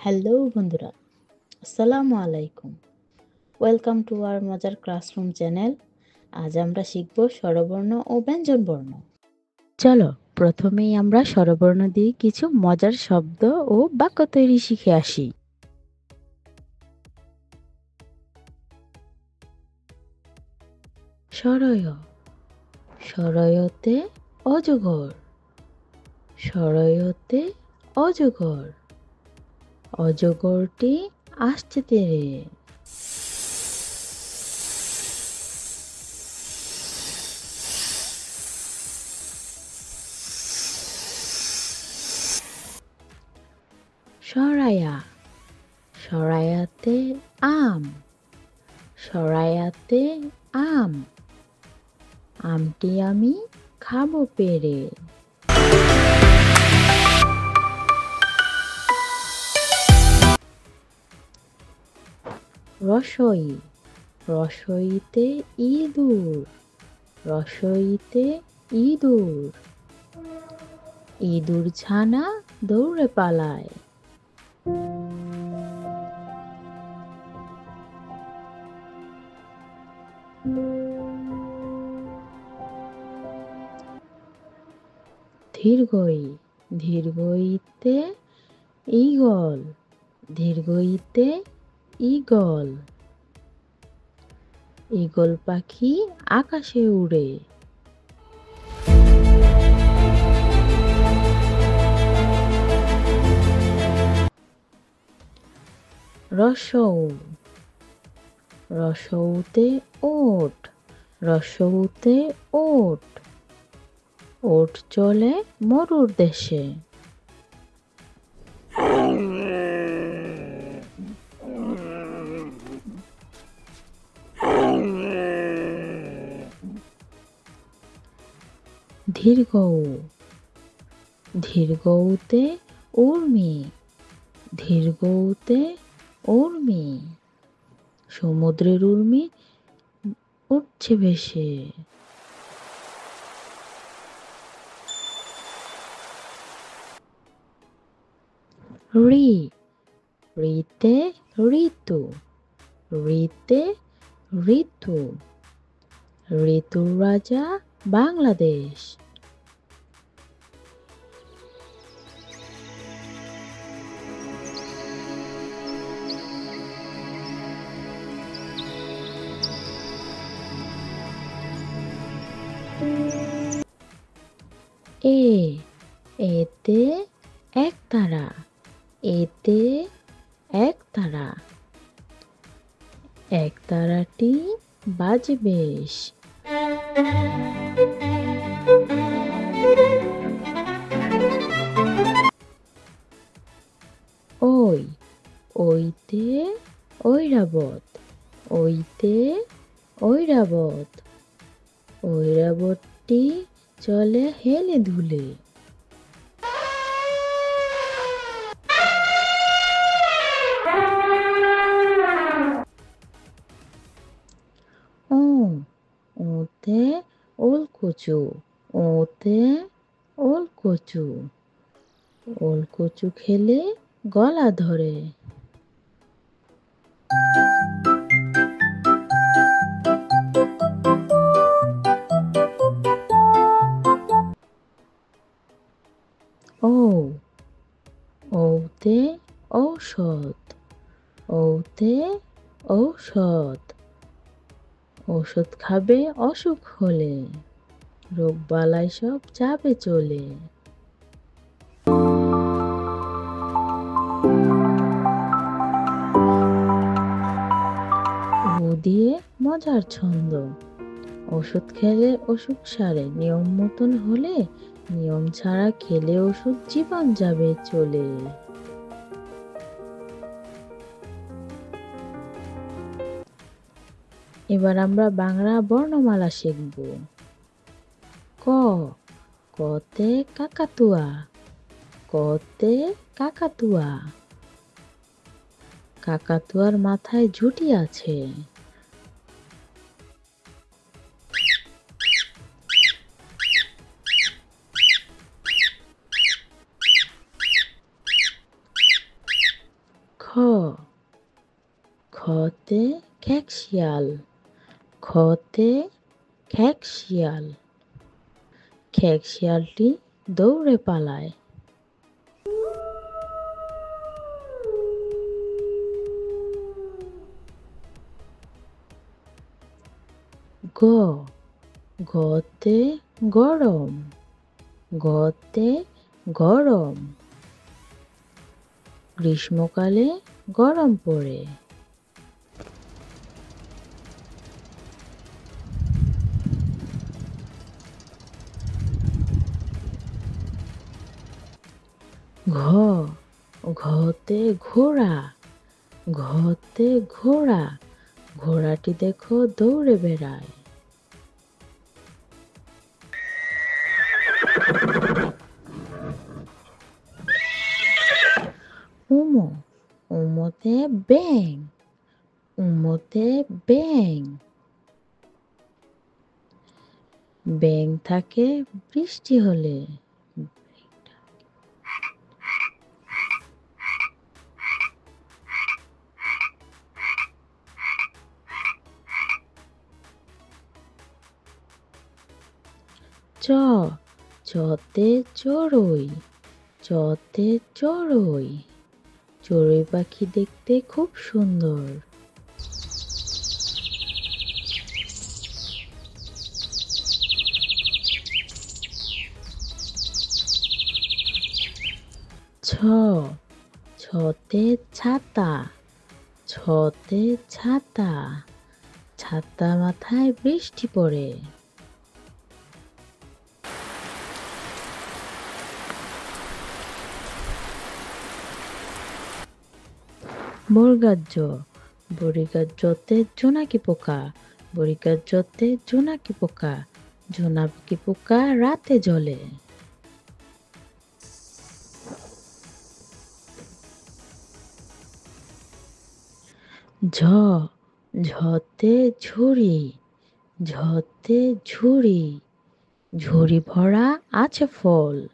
Hello বন্ধুরা, আসসালামু আলাইকুম। ওয়েলকাম টু আওয়ার মজার ক্লাসরুম চ্যানেল। আজ আমরা শিখব স্বরবর্ণ ও ব্যঞ্জনবর্ণ। চলো প্রথমেই আমরা স্বরবর্ণ দিয়ে কিছু মজার শব্দ ও বাক্য তৈরি শিখে আসি। সরয়, সরয়তে অজগর, সরয়তে অজগর, অজগরটি আসছে তেরে। সরায়া, সরায়াতে আম, সরায়াতে আম, আমটি আমি খাবো পেরে। রসই, রসইতে ইঁদুর, রসইতে ইঁদুর, ইঁদুর ছানা দৌড়ে পালায়। ধীর্ঘই, ধীর্ঘইতে ঈগল, ধীর্ঘইতে ঈগল, ঈগল পাখি আকাশে উড়ে। রসৌ, রসৌতে ওট, রসৌতে ওট, ওট চলে মরুর দেশে। দীর্ঘৌ, দীর্ঘৌতে উর্মি, দীর্ঘৌতে উর্মি, সমুদ্রের উর্মি উঠছে ভেসে। ঋ, ঋতে ঋতু, ঋতে ঋতু, ঋতুর রাজা বাংলাদেশ। এ, এতে একতারা, এতে একতারা, একতারাটি বাজে বেশ। ওই, ওইতে ঐরাবত, ওইতে ঐরাবত, ঐরাবতটি চলে হেলে দুলে। ও, ওতে ওলকচু, ওতে ওলকচু, ওলকচু খেলে গলা ধরে। ও, ওতে ঔষধ, ওতে ঔষধ, ওষুধ খাবে অসুখ হলে, রোগ বালাই সব যাবে চলে। ও দিয়ে মজার ছন্দ, ওষুধ খেলে অসুখ সারে, নিয়ম মতন হলে, নিয়ম ছাড়া খেলে ওষুধ জীবন যাবে চলে। এবার আমরা বাংলা বর্ণমালা শিখব। ক, কতে কাকাতুয়া, কতে কাকাতুয়া, কাকাতুয়ার মাথায় ঝুঁটি আছে। খতে খেকশিয়াল, খতে খেকশিয়াল। খেকশিয়ালটি দৌড়ে পালায়। গ, গতে গরম, গতে গরম। গ্রীষ্মকালে গরম পড়ে। ঘ, ঘতে ঘোড়া, ঘতে ঘোড়া। ঘোড়াটি দেখো দৌড়ে বেড়ায়। উমো, উমোতে ব্যাঙ, উমোতে ব্যাঙ। ব্যাঙ থাকে বৃষ্টি হলে। চ, চতে চড়ুই, চতে চড়ুই। চড়ুই পাখি দেখতে খুব সুন্দর। ছ, ছতে ছাতা, ছতে ছাতা। ছাতা মাথায় বৃষ্টি পড়ে। বর্গার জ, বর্গার জতে জোনাকি পোকা, বর্গার জতে জোনাকি পোকা। জোনাকি পোকা রাতে জ্বলে। ঝ, ঝতে ঝুড়ি, ঝতে ঝুড়ি। ঝুড়ি ভরা আছে ফল।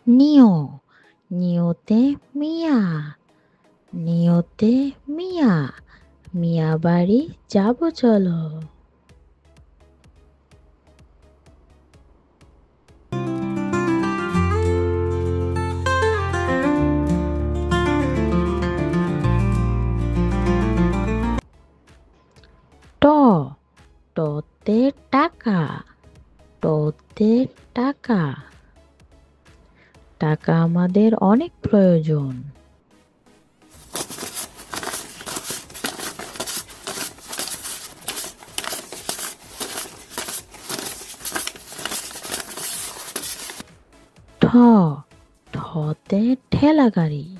নিও, নিওতে মিয়া, নিওতে মিয়া। মিয়া বাড়ি যাব চলো। ট, টতে টাকা, টতে টাকা। টাকা আমাদের অনেক প্রয়োজন। ঠ, ঠতে ঠেলা গাড়ি,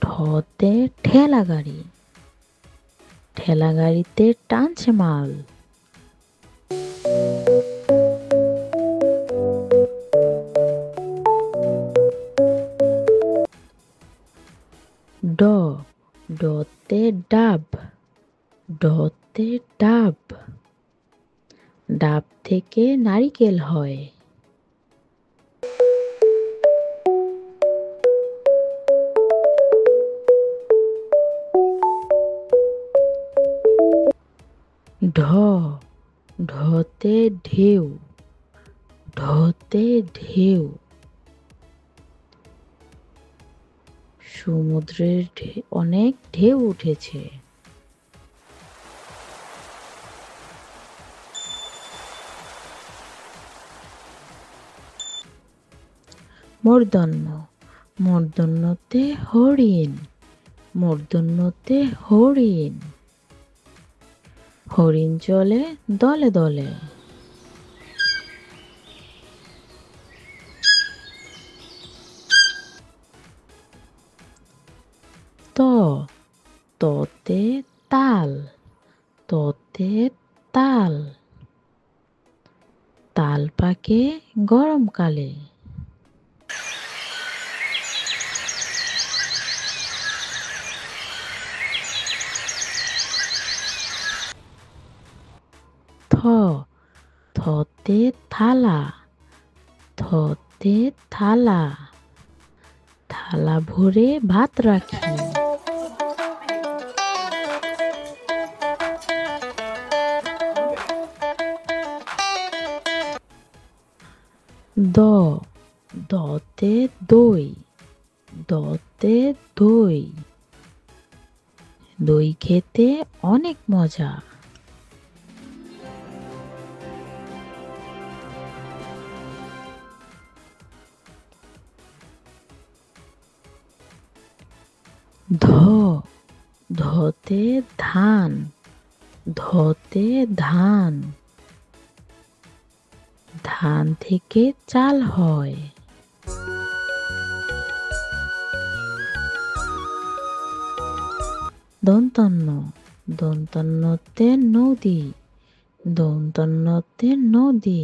ঠতে ঠেলা গাড়ি। ঠেলা গাড়িতে টানছে মাল। ড, ডতে ডাব, ডতে ডাব। ডাব থেকে নারিকেল হয়। ঢ, ঢতে ঢেউ, ঢতে ঢেউ। সমুদ্রের অনেক ঢেউ উঠেছে। মূর্ধন্য, মূর্ধন্যতে হরিণ, মূর্ধন্যতে হরিণ। হরিণ চলে দলে দলে। ত, ততে তাল, ততে তাল। তাল পাকে গরমকালে। থ, থতে থালা, থতে থালা, থালা ভরে ভাত রাখি। দ, দতে দই, দতে দই, দই খেতে অনেক মজা। ধ, ধতে ধান, ধতে ধান, ধান থেকে চাল হয়। দন্তন্য, দন্তন্যতে নদী, দন্তন্যতে নদী,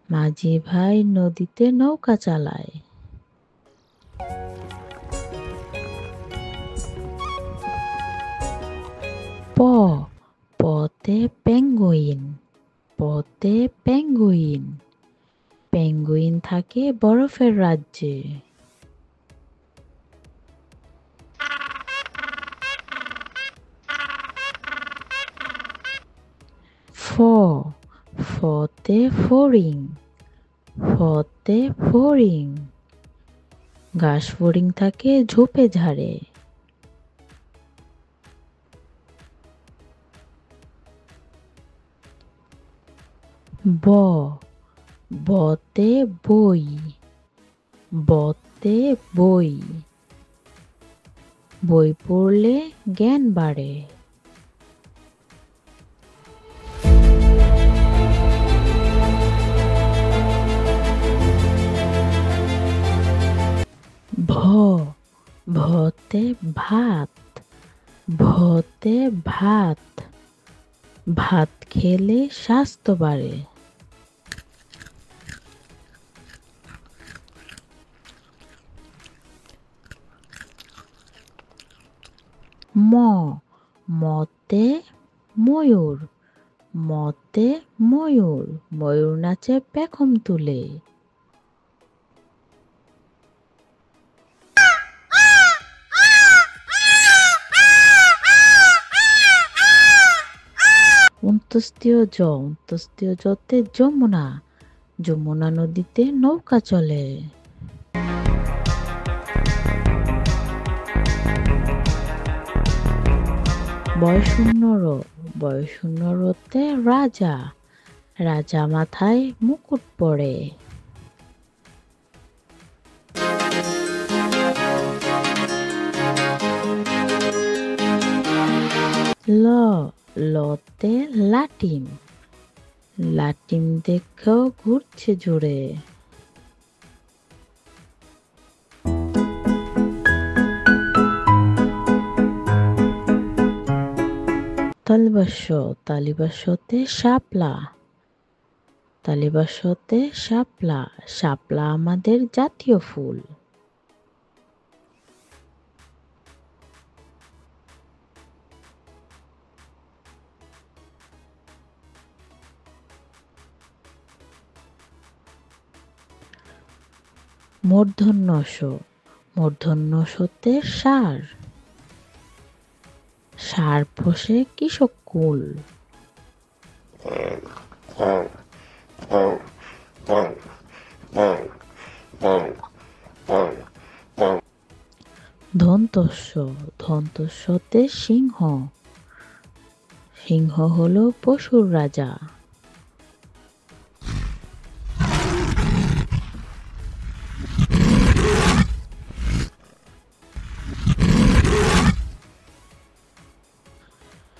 মাঝি ভাই নদীতে নৌকা চালায়। প, পতে পেঙ্গুইন, পতে পেঙ্গুইন, পেঙ্গুইন থাকে বরফের রাজ্যে। ফ, ফতে ফড়িং, ফতে ফড়িং, ঘাস ফড়িং থাকে ঝোপে ঝাড়ে। ব, বতে বই, বতে বই, বই পড়লে জ্ঞান বাড়ে। ভ, ভতে ভাত, ভতে ভাত, ভাত খেলে স্বাস্থ্য বাড়ে। ম, মতে ময়ূর, মতে ময়ূর, ময়ূর নাচে পেখম তুলে। অন্ত্যেষ্টিয় জ, অন্ত্যেষ্টিয় জতে যমুনা, যমুনা নদীতে নৌকা চলে। বয়শূন্য র, বয়শূন্য রতে রাজা, রাজা মাথায় মুকুট পরে। ল, লতে লাটিম, লাটিম দেখেও ঘুরছে জোরে। তালিবাস্য, তালিবাস্যতে শাপলা, তালিবাস্যতে শাপলা, শাপলা আমাদের জাতীয় ফুল। মূর্ধন্য ষ, মূর্ধন্য ষতে ষাঁড়, ষাঁড় পোষে কৃষক কুল। ধন্তস্ব, ধন্তস্বতে সিংহ, সিংহ হলো পশুর রাজা।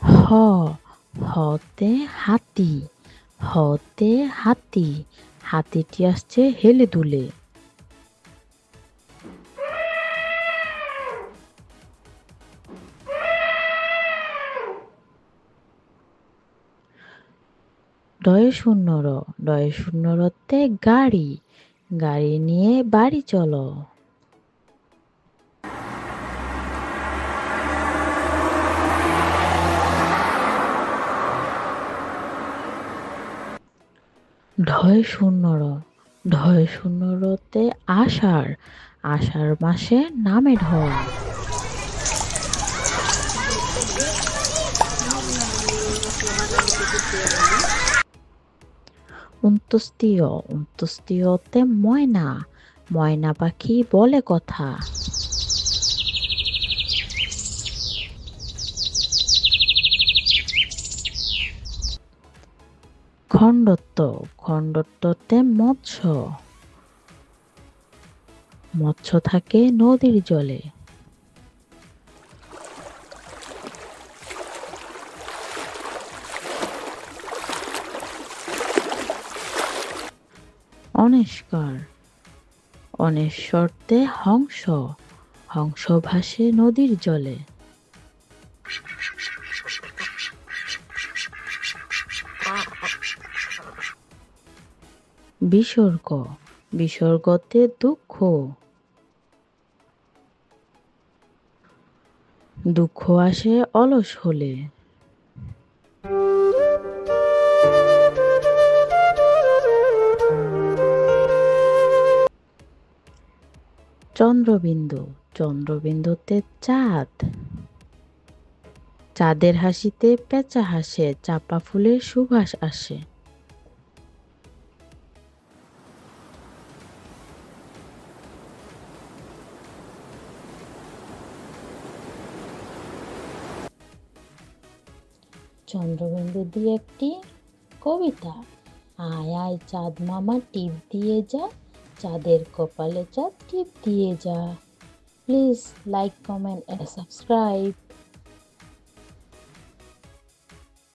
হ, হতে হাতি, হতে হাতি, হাতিটি আসছে হেলে দুলে। ডয়ে শূন্য র, ডয়ে শূন্য রতে গাড়ি, গাড়ি নিয়ে বাড়ি চলো। ঢয় শূন্য র, ঢয় শূন্য রতে আষাঢ়, আষাঢ় মাসে নামে ঢল। উন্তস্তীয়, উন্তস্তীয়তে ময়না, ময়না পাখি বলে কথা। খণ্ডত্ব, খণ্ডত্বতে মৎস্য, মৎস্য থাকে নদীর জলে। অনেস্কর, অনেশ্বরতে হংস, হংস ভাসে নদীর জলে। বিসর্গ, বিসর্গতে দুঃখ, দুঃখ আসে অলস হলে। চন্দ্রবিন্দু, চন্দ্রবিন্দুতে চাঁদ, চাঁদের হাসিতে পেঁচা হাসে, চাঁপা ফুলের সুবাস আসে। চন্দ্রবিন্দু দিয়ে একটি কবিতা। আয় আয় চাঁদ মামা টিপ দিয়ে যা, চাঁদের কপালে চাঁদ টিপ দিয়ে যা। Please like, comment and subscribe.